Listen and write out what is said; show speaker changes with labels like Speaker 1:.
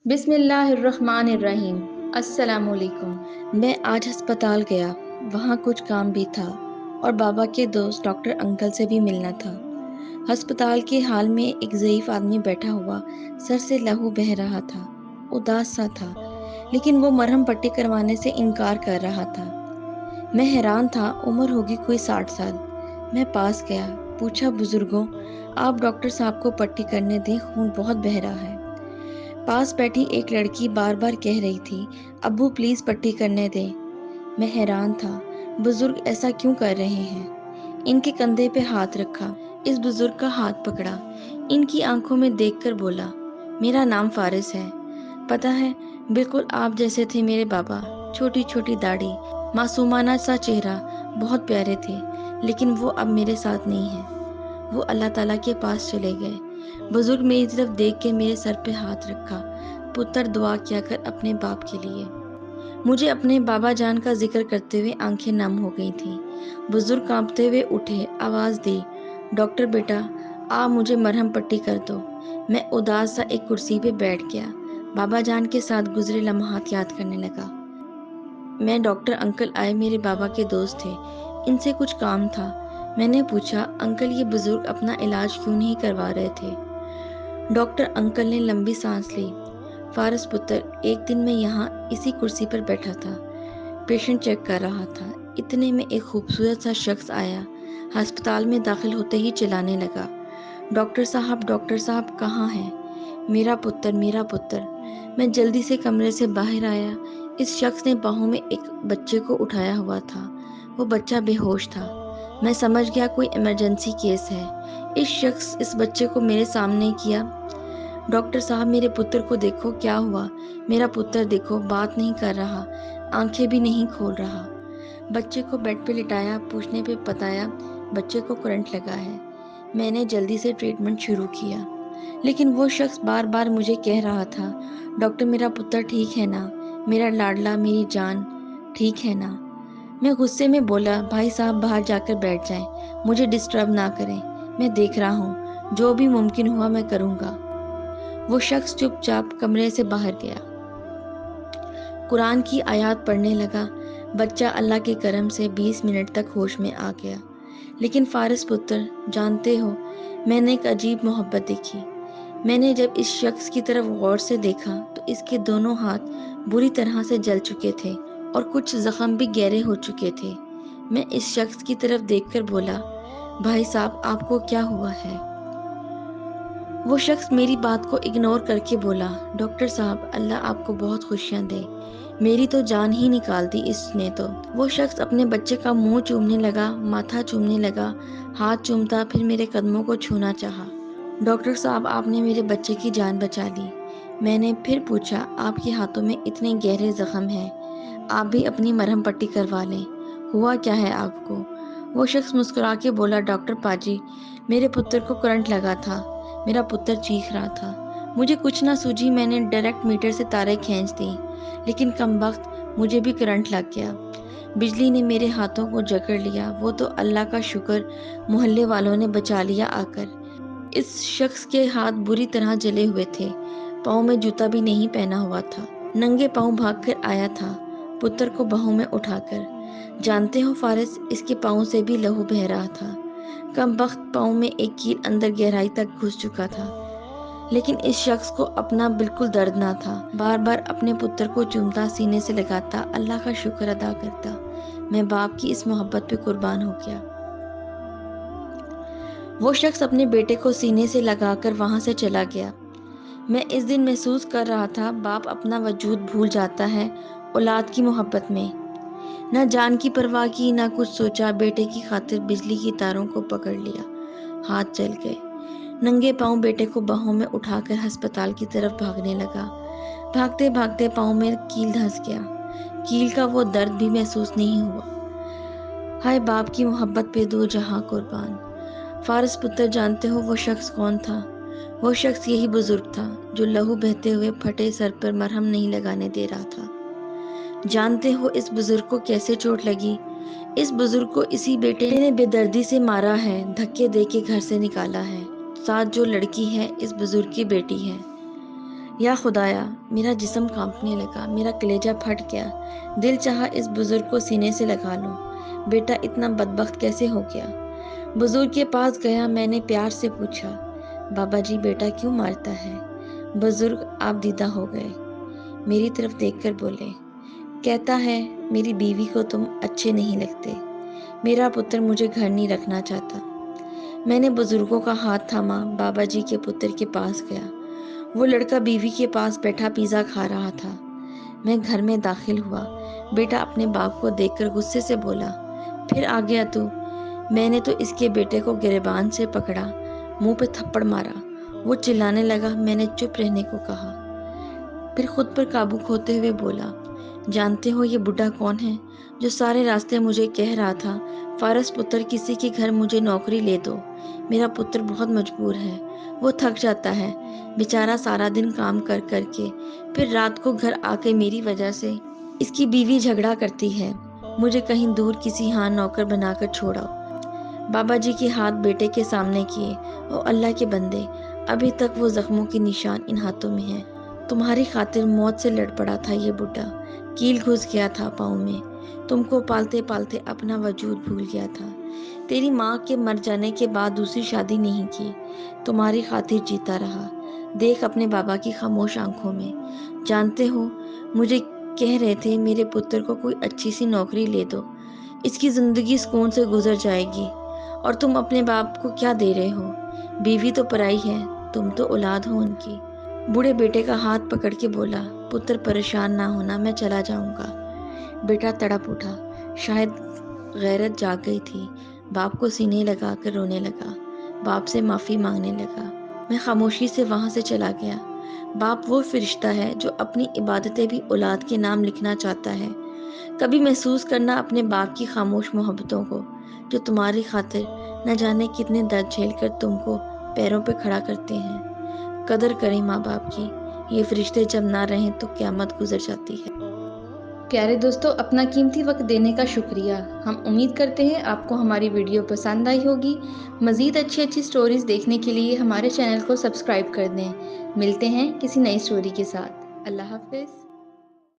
Speaker 1: بسم اللہ الرحمن الرحیم۔ السلام علیکم۔ میں آج ہسپتال گیا، وہاں کچھ کام بھی تھا اور بابا کے دوست ڈاکٹر انکل سے بھی ملنا تھا۔ ہسپتال کے ہال میں ایک ضعیف آدمی بیٹھا ہوا، سر سے لہو بہہ رہا تھا، اداس سا تھا، لیکن وہ مرہم پٹی کروانے سے انکار کر رہا تھا۔ میں حیران تھا، عمر ہوگی کوئی 60 سال۔ میں پاس گیا، پوچھا بزرگوں، آپ ڈاکٹر صاحب کو پٹی کرنے دیں، خون بہت بہہ رہا ہے۔ پاس بیٹھی ایک لڑکی بار بار کہہ رہی تھی، ابو پلیز پٹی کرنے دیں۔ میں حیران تھا، بزرگ ایسا کیوں کر رہے ہیں؟ ان کے کندھے پہ ہاتھ رکھا، اس بزرگ کا ہاتھ پکڑا، ان کی آنکھوں میں دیکھ کر بولا، میرا نام فارس ہے، پتہ ہے بالکل آپ جیسے تھے میرے بابا، چھوٹی چھوٹی داڑھی، معصومانہ سا چہرہ، بہت پیارے تھے، لیکن وہ اب میرے ساتھ نہیں ہیں، وہ اللہ تعالیٰ کے پاس چلے گئے۔ بزرگ میری طرف دیکھ کے میرے سر پہ ہاتھ رکھا، پتر دعا کیا کر اپنے باپ کے لیے۔ مجھے اپنے بابا جان کا ذکر کرتے ہوئے آنکھیں نم ہو گئی تھیں۔ بزرگ کانپتے ہوئے اٹھے، آواز دی، ڈاکٹر بیٹا آپ مجھے مرہم پٹی کر دو۔ میں اداس سا ایک کرسی پہ بیٹھ گیا، بابا جان کے ساتھ گزرے لمحات یاد کرنے لگا۔ میں ڈاکٹر انکل آئے میرے بابا کے دوست تھے، ان سے کچھ کام تھا۔ میں نے پوچھا، انکل یہ بزرگ اپنا علاج کیوں نہیں کروا رہے تھے؟ ڈاکٹر انکل نے لمبی سانس لی، فارس پتر ایک دن میں یہاں اسی کرسی پر بیٹھا تھا، پیشنٹ چیک کر رہا تھا، اتنے میں ایک خوبصورت سا شخص آیا، ہسپتال میں داخل ہوتے ہی چلانے لگا، ڈاکٹر صاحب کہاں ہیں؟ میرا پتر، میرا پتر۔ میں جلدی سے کمرے سے باہر آیا، اس شخص نے باہوں میں ایک بچے کو اٹھایا ہوا تھا، وہ بچہ بے ہوش تھا۔ میں سمجھ گیا کوئی ایمرجنسی کیس ہے۔ اس شخص اس بچے کو میرے سامنے کیا، ڈاکٹر صاحب میرے پتر کو دیکھو، کیا ہوا؟ میرا پتر دیکھو، بات نہیں کر رہا، آنکھیں بھی نہیں کھول رہا۔ بچے کو بیڈ پہ لٹایا، پوچھنے پہ بتایا بچے کو کرنٹ لگا ہے۔ میں نے جلدی سے ٹریٹمنٹ شروع کیا، لیکن وہ شخص بار بار مجھے کہہ رہا تھا، ڈاکٹر میرا پتر ٹھیک ہے نا؟ میرا لاڈلا، میری جان ٹھیک ہے نا؟ میں غصے میں بولا، بھائی صاحب باہر جا کر بیٹھ جائیں، مجھے ڈسٹرب نہ کریں، میں دیکھ رہا ہوں، جو بھی ممکن ہوا میں کروں گا۔ وہ شخص چپ چاپ کمرے سے باہر گیا، قرآن کی آیات پڑھنے لگا۔ بچہ اللہ کے کرم سے 20 منٹ تک ہوش میں آ گیا۔ لیکن فارس پتر، جانتے ہو، میں نے ایک عجیب محبت دیکھی۔ میں نے جب اس شخص کی طرف غور سے دیکھا تو اس کے دونوں ہاتھ بری طرح سے جل چکے تھے اور کچھ زخم بھی گہرے ہو چکے تھے۔ میں اس شخص کی طرف دیکھ کر بولا، بھائی صاحب آپ کو کیا ہوا ہے؟ وہ شخص میری بات کو اگنور کر کے بولا، ڈاکٹر صاحب اللہ آپ کو بہت خوشیاں دے، میری تو جان ہی نکال دی اس نے تو۔ وہ شخص اپنے بچے کا منہ چومنے لگا، ماتھا چومنے لگا، ہاتھ چومتا، پھر میرے قدموں کو چھونا چاہا۔ ڈاکٹر صاحب آپ نے میرے بچے کی جان بچا لی۔ میں نے پھر پوچھا، آپ کے ہاتھوں میں اتنے گہرے زخم ہیں، آپ بھی اپنی مرہم پٹی کروا لیں، ہوا کیا ہے آپ کو؟ وہ شخص مسکرا کے بولا، ڈاکٹر پاجی میرے پتر کو کرنٹ لگا تھا، میرا پتر چیخ رہا تھا، مجھے کچھ نہ سوجھی، میں نے ڈائریکٹ میٹر سے تاریں کھینچ دیں، لیکن کم وقت مجھے بھی کرنٹ لگ گیا، بجلی نے میرے ہاتھوں کو جکڑ لیا، وہ تو اللہ کا شکر محلے والوں نے بچا لیا آ کر۔ اس شخص کے ہاتھ بری طرح جلے ہوئے تھے، پاؤں میں جوتا بھی نہیں پہنا ہوا تھا، ننگے پاؤں بھاگ کر آیا تھا پتر کو باہوں میں اٹھا کر۔ جانتے ہو فارس، اس کے پاؤں سے بھی لہو بہہ رہا تھا، کم بخت پاؤں میں ایک کیل اندر گہرائی تک گھس چکا تھا، لیکن اس شخص کو اپنا بالکل درد نہ تھا، بار بار اپنے پتر کو چومتا، سینے سے لگاتا، اللہ کا شکر ادا کرتا۔ میں باپ کی اس محبت پہ قربان ہو گیا۔ وہ شخص اپنے بیٹے کو سینے سے لگا کر وہاں سے چلا گیا۔ میں اس دن محسوس کر رہا تھا، باپ اپنا وجود بھول جاتا ہے اولاد کی محبت میں، نہ جان کی پرواہ کی، نہ کچھ سوچا، بیٹے کی خاطر بجلی کی تاروں کو پکڑ لیا، ہاتھ جل گئے، ننگے پاؤں بیٹے کو باہوں میں اٹھا کر ہسپتال کی طرف بھاگنے لگا، بھاگتے بھاگتے پاؤں میں کیل دھنس گیا، کیل کا وہ درد بھی محسوس نہیں ہوا۔ ہائے باپ کی محبت پہ دو جہاں قربان۔ فارس پتر جانتے ہو وہ شخص کون تھا؟ وہ شخص یہی بزرگ تھا جو لہو بہتے ہوئے پھٹے سر پر مرہم نہیں لگانے دے رہا تھا۔ جانتے ہو اس بزرگ کو کیسے چوٹ لگی؟ اس بزرگ کو اسی بیٹے نے بے دردی سے مارا ہے، دھکے دے کے گھر سے نکالا ہے، ساتھ جو لڑکی ہے اس بزرگ کی بیٹی ہے۔ یا خدایا، میرا جسم کانپنے لگا، میرا کلیجہ پھٹ گیا، دل چاہا اس بزرگ کو سینے سے لگا لوں۔ بیٹا اتنا بدبخت کیسے ہو گیا؟ بزرگ کے پاس گیا، میں نے پیار سے پوچھا، بابا جی بیٹا کیوں مارتا ہے؟ بزرگ آپ دیدہ ہو گئے، میری طرف دیکھ کر بولے، کہتا ہے میری بیوی کو تم اچھے نہیں لگتے، میرا پتر مجھے گھر نہیں رکھنا چاہتا۔ میں نے بزرگوں کا ہاتھ تھاما، بابا جی کے پتر کے پاس گیا۔ وہ لڑکا بیوی کے پاس بیٹھا پیزا کھا رہا تھا۔ میں گھر میں داخل ہوا۔ بیٹا اپنے باپ کو دیکھ کر غصے سے بولا، پھر آ گیا تو؟ میں نے تو اس کے بیٹے کو گریبان سے پکڑا، منہ پہ تھپڑ مارا۔ وہ چلانے لگا، میں نے چپ رہنے کو کہا۔ پھر خود پر قابو کھوتے ہوئے بولا، جانتے ہو یہ بڈھا کون ہے جو سارے راستے مجھے کہہ رہا تھا، فارس پتر کسی کے گھر مجھے نوکری لے دو، میرا پتر بہت مجبور ہے، وہ تھک جاتا ہے بیچارہ سارا دن کام کر کر کے، پھر رات کو گھر آ کے میری وجہ سے اس کی بیوی جھگڑا کرتی ہے، مجھے کہیں دور کسی ہاں نوکر بنا کر چھوڑاؤ۔ بابا جی کے ہاتھ بیٹے کے سامنے کیے، او اللہ کے بندے، ابھی تک وہ زخموں کے نشان ان ہاتھوں میں ہیں، تمہاری خاطر موت سے لڑ پڑا تھا یہ بڈھا، کیل گھس گیا تھا پاؤں میں، تم کو پالتے پالتے اپنا وجود بھول گیا تھا، تیری ماں کے مر جانے کے بعد دوسری شادی نہیں کی، تمہاری خاطر جیتا رہا، دیکھ اپنے بابا کی خاموش آنکھوں میں، جانتے ہو مجھے کہہ رہے تھے میرے پتر کو کوئی اچھی سی نوکری لے دو، اس کی زندگی سکون سے گزر جائے گی، اور تم اپنے باپ کو کیا دے رہے ہو؟ بیوی تو پرائی ہے، تم تو اولاد ہو ان کی۔ بوڑھے بیٹے کا ہاتھ پکڑ کے بولا، پتر پریشان نہ ہونا، میں چلا جاؤں گا۔ بیٹا تڑپ اٹھا، شاید غیرت جاگ گئی تھی، باپ کو سینے لگا کر رونے لگا، باپ سے معافی مانگنے لگا۔ میں خاموشی سے وہاں سے چلا گیا۔ باپ وہ فرشتہ ہے جو اپنی عبادتیں بھی اولاد کے نام لکھنا چاہتا ہے۔ کبھی محسوس کرنا اپنے باپ کی خاموش محبتوں کو، جو تمہاری خاطر نہ جانے کتنے درد جھیل کر تم کو پیروں پہ کھڑا کرتے ہیں۔ قدر کریں ماں باپ کی، یہ فرشتے جب نہ رہیں تو قیامت گزر جاتی ہے۔ پیارے دوستو، اپنا قیمتی وقت دینے کا شکریہ۔ ہم امید کرتے ہیں آپ کو ہماری ویڈیو پسند آئی ہوگی۔ مزید اچھی سٹوریز دیکھنے کے لیے ہمارے چینل کو سبسکرائب کر دیں۔ ملتے ہیں کسی نئی سٹوری کے ساتھ۔ اللہ حافظ۔